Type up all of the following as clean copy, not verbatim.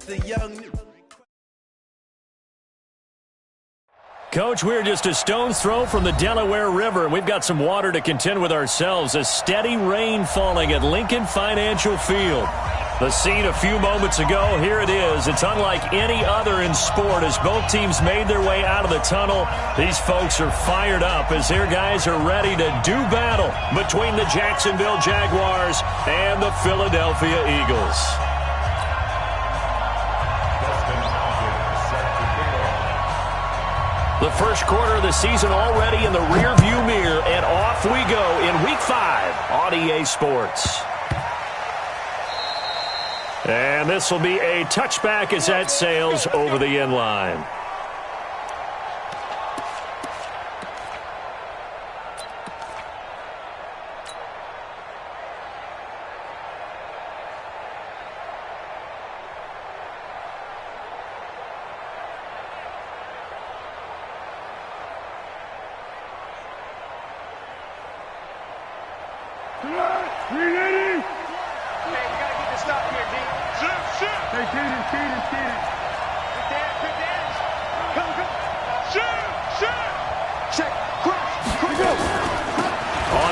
the young... Coach, we're just a stone's throw from the Delaware River, and we've got some water to contend with ourselves. A steady rain falling at Lincoln Financial Field. The scene a few moments ago, here it is. It's unlike any other in sport as both teams made their way out of the tunnel. These folks are fired up as their guys are ready to do battle between the Jacksonville Jaguars and the Philadelphia Eagles. The first quarter of the season already in the rearview mirror, and off we go in Week 5 on EA Sports. And this will be a touchback as that sails over the end line.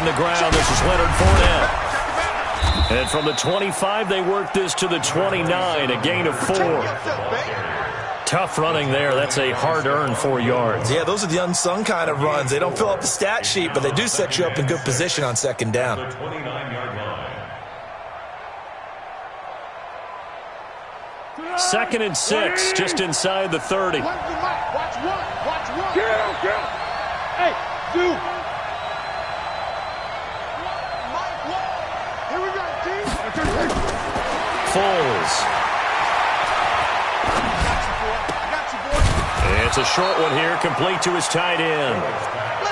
On the ground, this is Leonard Fournette. And from the 25, they work this to the 29, a gain of 4. Tough running there. That's a hard-earned 4 yards. Yeah, those are the unsung kind of runs. They don't fill up the stat sheet, but they do set you up in good position on second down. Second and 6, just inside the 30. Watch one. Hey, dude. Here we go, team. Foles. It's a short one here, complete to his tight end.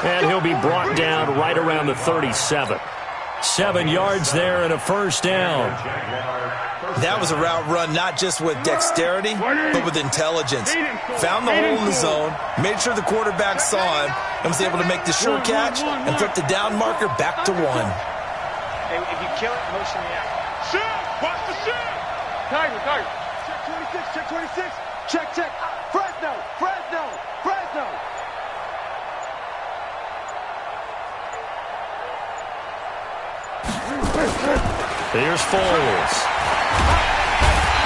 And he'll be brought down right around the 37. 7 yards there and a first down. That was a route run not just with dexterity, but with intelligence. Found the hole in the zone, made sure the quarterback saw him, and was able to make the sure catch and flip the down marker back to 1. Hey, if you kill it, motion me out. Shoot! Watch the shoot! Tiger. Check 26. Check. Fresno. Here's Foles.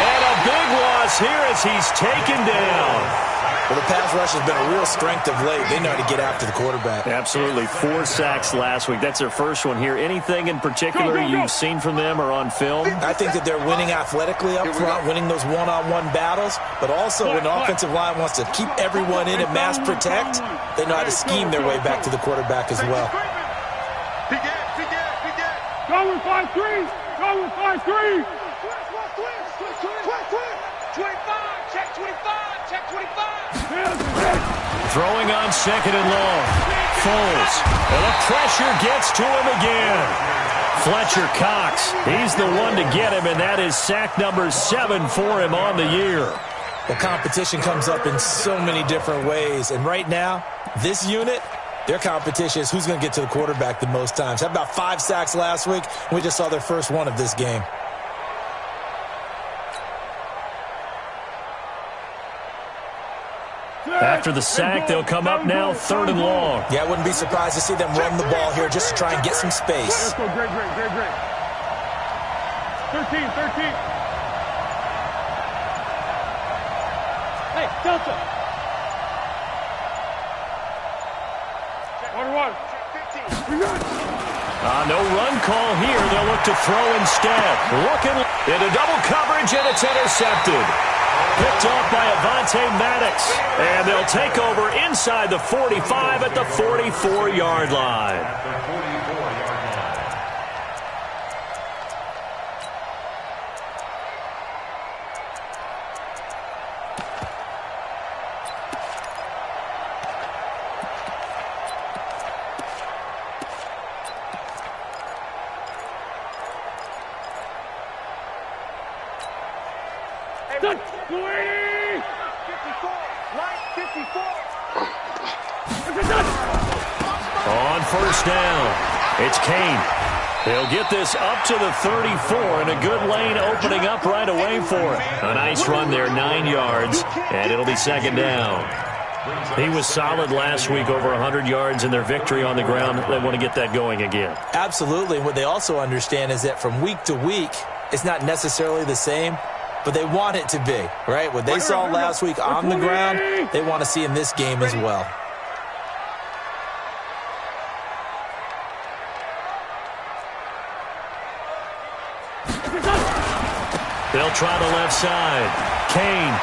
And a big loss here as he's taken down. Well, the pass rush has been a real strength of late. They know how to get after the quarterback. Absolutely. 4 sacks last week. That's their first one here. Anything in particular you've seen from them or on film? I think that they're winning athletically up front, winning those one-on-one battles, but also when the offensive line wants to keep everyone in and mass protect, they know how to scheme their way back to the quarterback as well. Go with 5-3. 25, check 25. Throwing on second and long. Foles. And the pressure gets to him again. Fletcher Cox. He's the one to get him, and that is sack number 7 for him on the year. Well, competition comes up in so many different ways, and right now, this unit, their competition is who's going to get to the quarterback the most times. Had about 5 sacks last week, and we just saw their first one of this game. After the sack, they'll come up now 3rd and long. Yeah, I wouldn't be surprised to see them run the ball here just to try and get some space. Let's go, great. 13. Hey, Delta. One. No run call here. They'll look to throw instead. Looking into double coverage, and it's intercepted. Picked off by Avonte Maddox. And they'll take over inside the 45 at the 44-yard line. On first down, it's Kane. He'll get this up to the 34, and a good lane opening up right away for him. A nice run there, 9 yards, and it'll be second down. He was solid last week, over 100 yards in their victory on the ground. They want to get that going again. Absolutely. What they also understand is that from week to week, it's not necessarily the same, but they want it to be, right? What they saw last week on the ground, they want to see in this game as well. They'll try the left side. Kane.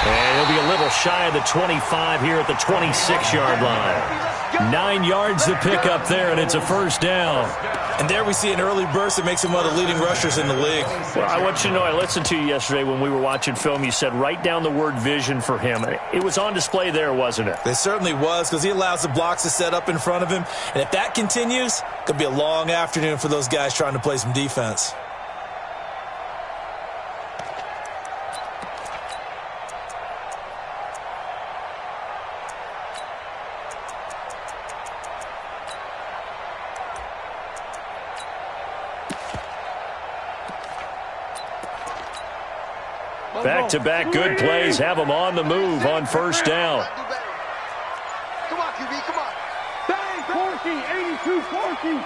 And he'll be a little shy of the 25 here at the 26-yard line. 9 yards to pick up there, and it's a first down. And there we see an early burst that makes him one of the leading rushers in the league. Well, I want you to know, I listened to you yesterday when we were watching film. You said write down the word vision for him. It was on display there, wasn't it? It certainly was, because he allows the blocks to set up in front of him. And if that continues, it could be a long afternoon for those guys trying to play some defense. Back-to-back good plays have them on the move on first down. Come on, QB, come on. Bang, 40, 82, 40.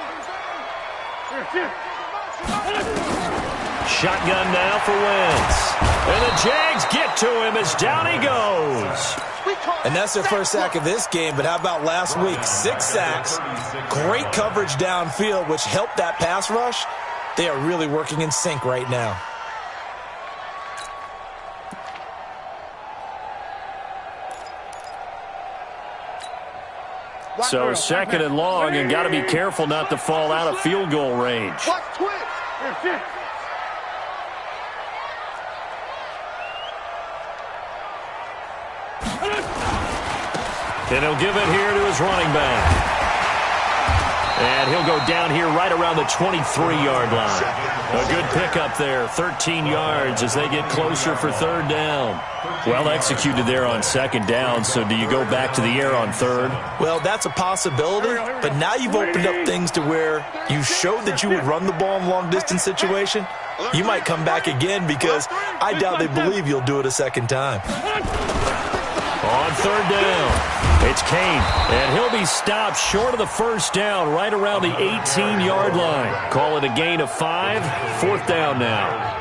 Shotgun now for Wentz. And the Jags get to him as down he goes. And that's their first sack of this game, but how about last week? 6 sacks, great coverage downfield, which helped that pass rush. They are really working in sync right now. So second and long, and got to be careful not to fall out of field goal range. And he'll give it here to his running back. And he'll go down here right around the 23-yard line. A good pickup there, 13 yards as they get closer for third down. Well executed there on second down, so do you go back to the air on third? Well, that's a possibility, but now you've opened up things to where you showed that you would run the ball in a long-distance situation. You might come back again because I doubt they believe you'll do it a second time. On third down, it's Kane, and he'll be stopped short of the first down right around the 18-yard line. Call it a gain of 5, fourth down now.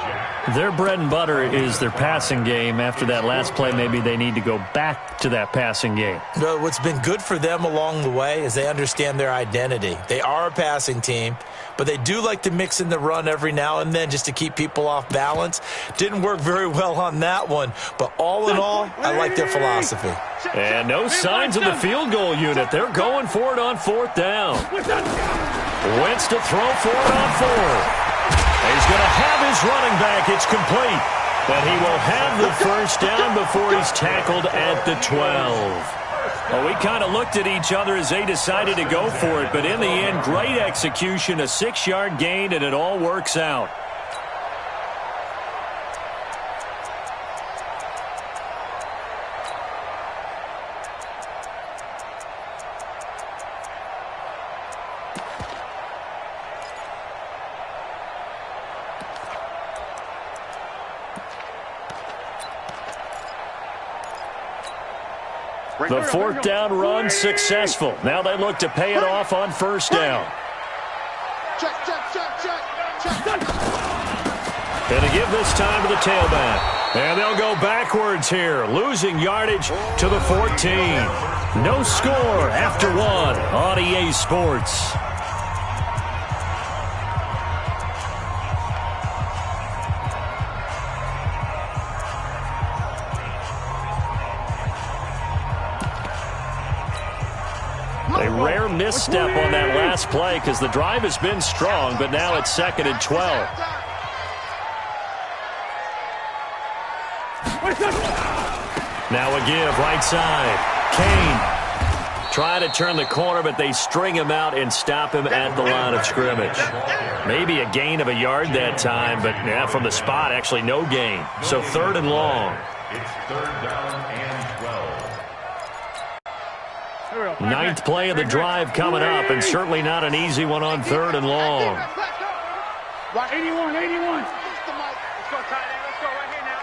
Their bread and butter is their passing game. After that last play, maybe they need to go back to that passing game. What's been good for them along the way is they understand their identity. They are a passing team, but they do like to mix in the run every now and then just to keep people off balance. Didn't work very well on that one, but all in all, I like their philosophy. And no signs of the field goal unit. They're going for it on fourth down. Wentz to throw for it on fourth. He's going to have his running back. It's complete. But he will have the first down before he's tackled at the 12. Well, we kind of looked at each other as they decided to go for it. But in the end, great execution, a 6-yard gain, and it all works out. The fourth down run successful. Now they look to pay it off on first down. Check. And to give this time to the tailback. And they'll go backwards here, losing yardage to the 14. No score after one on EA Sports. A rare misstep on that last play because the drive has been strong, but now it's second and 12. Now a give, right side. Kane trying to turn the corner, but they string him out and stop him at the line of scrimmage. Maybe a gain of a yard that time, but yeah, from the spot, actually no gain. So third and long. It's third down and 12. Ninth play of the drive coming up, and certainly not an easy one on 3rd and long. 81, 81. Let's go, tight end. Let's go right here now.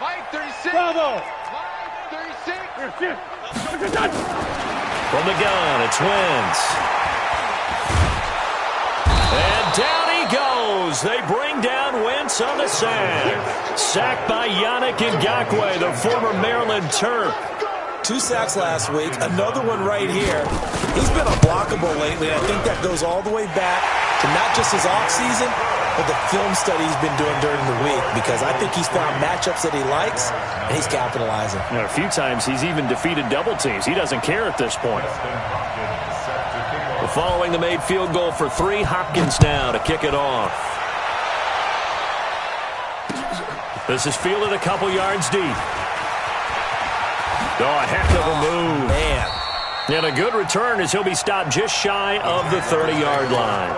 Mike, 36. Bravo. Mike, 36. From the gun, it's Wentz. And down he goes. They bring down Wentz on the sack. Sacked by Yannick Ngakoue, the former Maryland Terp. 2 sacks last week, another one right here. He's been unblockable lately, and I think that goes all the way back to not just his offseason, but the film study he's been doing during the week, because I think he's found matchups that he likes, and he's capitalizing. You know, a few times he's even defeated double teams. He doesn't care at this point. Following the made field goal for 3, Hopkins now to kick it off. This is fielded a couple yards deep. Oh, a heck of a move. Man. And a good return as he'll be stopped just shy of the 30-yard line.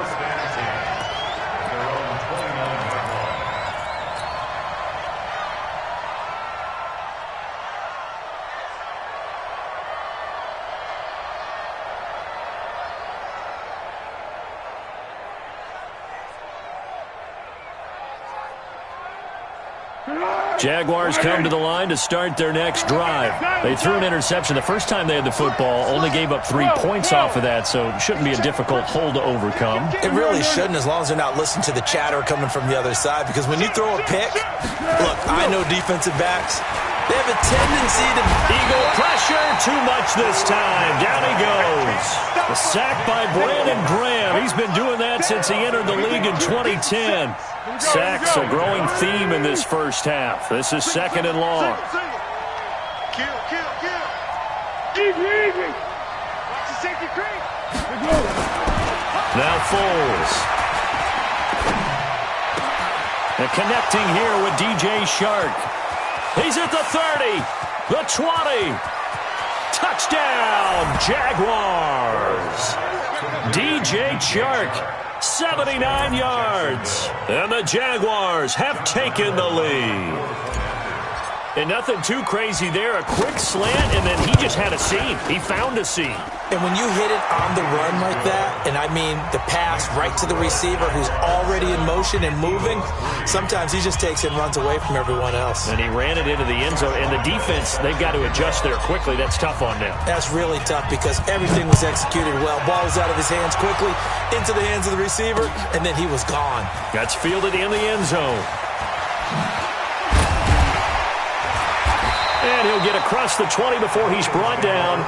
Jaguars come to the line to start their next drive. They threw an interception the first time they had the football, only gave up 3 points off of that, so it shouldn't be a difficult hole to overcome. It really shouldn't, as long as they're not listening to the chatter coming from the other side, because when you throw a pick, look, I know defensive backs, they have a tendency to... Eagle pressure, too much this time. Down he goes. A sack by Brandon Graham. He's been doing that since he entered the league in 2010. Sacks a growing theme in this first half. This is 2nd and long. Kill. Easy. Watch the safety creep. Now Foles. And connecting here with DJ Shark. He's at the 30, the 20. Touchdown, Jaguars. DJ Chark, 79 yards. And the Jaguars have taken the lead. And nothing too crazy there. A quick slant, and then he just had a seam. He found a seam. And when you hit it on the run like that, and I mean the pass right to the receiver who's already in motion and moving, sometimes he just takes it and runs away from everyone else. And he ran it into the end zone. And the defense, they've got to adjust there quickly. That's tough on them. That's really tough because everything was executed well. Ball was out of his hands quickly, into the hands of the receiver, and then he was gone. That's fielded in the end zone. And he'll get across the 20 before he's brought down.